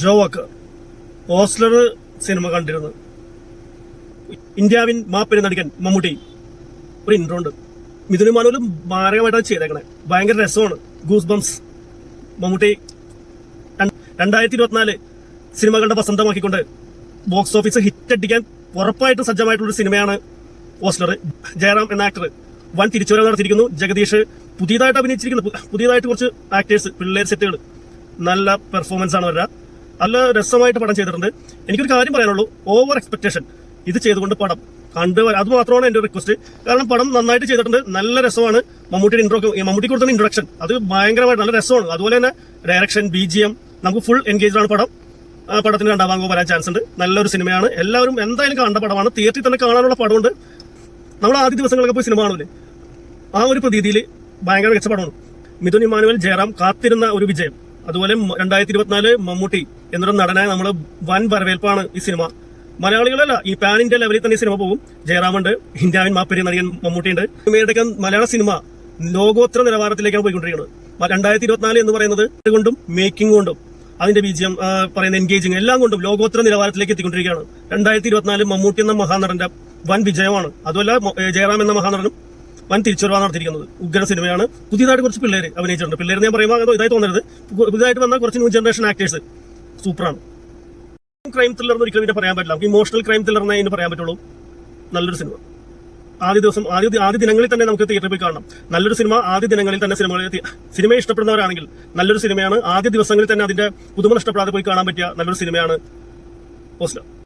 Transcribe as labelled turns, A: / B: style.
A: ജോവാക്കർ Ozler cinema കണ്ടിരുന്നു. ഇന്ത്യാവിൻ മാപ്പിന് നടിക്കൻ മമ്മൂട്ടി ഒരു intro ഉണ്ട്. മിഥുൻ ഇമ്മാനുവലും മാരകമായിട്ടാണ് ചെയ്തേക്കണേ. ഭയങ്കര രസമാണ്. Goose bumps. മമ്മൂട്ടി 2024 സിനിമകളുടെ വസന്തമാക്കിക്കൊണ്ട് ബോക്സ് ഓഫീസ് ഹിറ്റ് അടിക്കാൻ ഉറപ്പായിട്ടും സജ്ജമായിട്ടുള്ളൊരു സിനിമയാണ് ഓസ്ലർ. ജയറാം എന്ന ആക്ടർ വൻ തിരിച്ചുവരവ് നടത്തിയിരിക്കുന്നു. ജഗദീഷ് പുതിയതായിട്ട് അഭിനയിച്ചിരിക്കുന്നു. പുതിയതായിട്ട് കുറച്ച് ആക്ടേഴ്സ്, പിള്ളേർ സെറ്റുകൾ, നല്ല പെർഫോമൻസ് ആണ് അവരുടെ. നല്ല രസമായിട്ട് പടം ചെയ്തിട്ടുണ്ട്. എനിക്കൊരു കാര്യം പറയാനുള്ളൂ, ഓവർ എക്സ്പെക്ടേഷൻ ഇത് ചെയ്തുകൊണ്ട് പടം അത് മാത്രമാണ് എന്റെ റിക്വസ്റ്റ്. കാരണം പടം നന്നായിട്ട് ചെയ്തിട്ടുണ്ട്, നല്ല രസമാണ്. മമ്മൂട്ടി കൊടുത്ത ഇൻട്രൊഡക്ഷൻ അത് ഭയങ്കരമായിട്ട് നല്ല രസമാണ്. അതുപോലെ തന്നെ ഡയറക്ഷൻ, BGM നമുക്ക് ഫുൾ എൻഗേജ്ഡ് ആണ് പടം. പടത്തിന് രണ്ടാം ഭാഗം വരാൻ ചാൻസ് ഉണ്ട്. നല്ലൊരു സിനിമയാണ്. എല്ലാവരും എന്തായാലും കാണേണ്ട പടമാണ്. തിയേറ്ററിൽ തന്നെ കാണാനുള്ള പടമുണ്ട്. നമ്മൾ ആദ്യ ദിവസങ്ങളൊക്കെ പോയി സിനിമ കാണൂലേ, ആ ഒരു പ്രതീതിയിൽ ഭയങ്കര മികച്ച പടമാണ്. മിഥുൻ ഇമ്മാനുവൽ, ജയറാം കാത്തിരുന്ന ഒരു വിജയം. അതുപോലെ 2024 മമ്മൂട്ടി എന്നൊരു നടനായ നമ്മൾ വൻ വരവേൽപ്പാണ് ഈ സിനിമ. മലയാളികളല്ല, ഈ പാൻ ഇന്ത്യ ലെവലിൽ തന്നെ ഈ സിനിമ പോകും. ജയറാമുണ്ട്, ഇന്ത്യാവിൻ മാപ്പരി നടികൻ മമ്മൂട്ടിയുണ്ട്. സിനിമയുടെ മലയാള സിനിമ ലോകോത്തര നിലവാരത്തിലേക്കാണ് പോയിക്കൊണ്ടിരിക്കുന്നത്. 2024 എന്ന് പറയുന്നത് കൊണ്ടും മേക്കിംഗ് കൊണ്ടും അതിന്റെ BGM പറയുന്ന എൻഗേജിങ് എല്ലാം കൊണ്ടും ലോകോത്തര നിലവാരത്തിലേക്ക് എത്തിക്കൊണ്ടിരിക്കുകയാണ്. 2024 മമ്മൂട്ടി എന്ന മഹാനടന്റെ വൻ വിജയമാണ്. അതുമല്ല ജയറാം എന്ന മഹാനടനും വൻ തിരിച്ചുവരവാണ് നടത്തിയിരിക്കുന്നത്. ഉഗ്ര സിനിമയാണ്. പുതിയതായിട്ട് കുറച്ച് പിള്ളേർ അഭിനയിച്ചിട്ടുണ്ട്. പിള്ളേർ ഞാൻ പറയുമ്പോൾ ഇതായി തോന്നരുത്. പുതിയതായിട്ട് വന്ന കുറച്ച് ന്യൂ ജനറേഷൻ ആക്ടേഴ്സ് സൂപ്പറാണ്. ക്രൈം ത്രില്ലർ എന്ന് ഒരിക്കലും ഇതിനെ പറയാൻ പറ്റില്ല. നമുക്ക് ഇമോഷണൽ ക്രൈം ത്രില്ലർ എന്നേ ഇതിന് പറയാൻ പറ്റുള്ളൂ. നല്ലൊരു സിനിമ. ആദ്യ ദിനങ്ങളിൽ തന്നെ നമുക്ക് തിയേറ്ററിൽ പോയി കാണണം. നല്ലൊരു സിനിമ ആദ്യ ദിനങ്ങളിൽ തന്നെ സിനിമയെ ഇഷ്ടപ്പെടുന്നവരാണെങ്കിൽ നല്ലൊരു സിനിമയാണ്. ആദ്യ ദിവസങ്ങളിൽ തന്നെ അതിന്റെ പുതുമ നഷ്ടപ്പെടാതെ പോയി കാണാൻ പറ്റിയ നല്ലൊരു സിനിമയാണ് ഓസ്ലർ.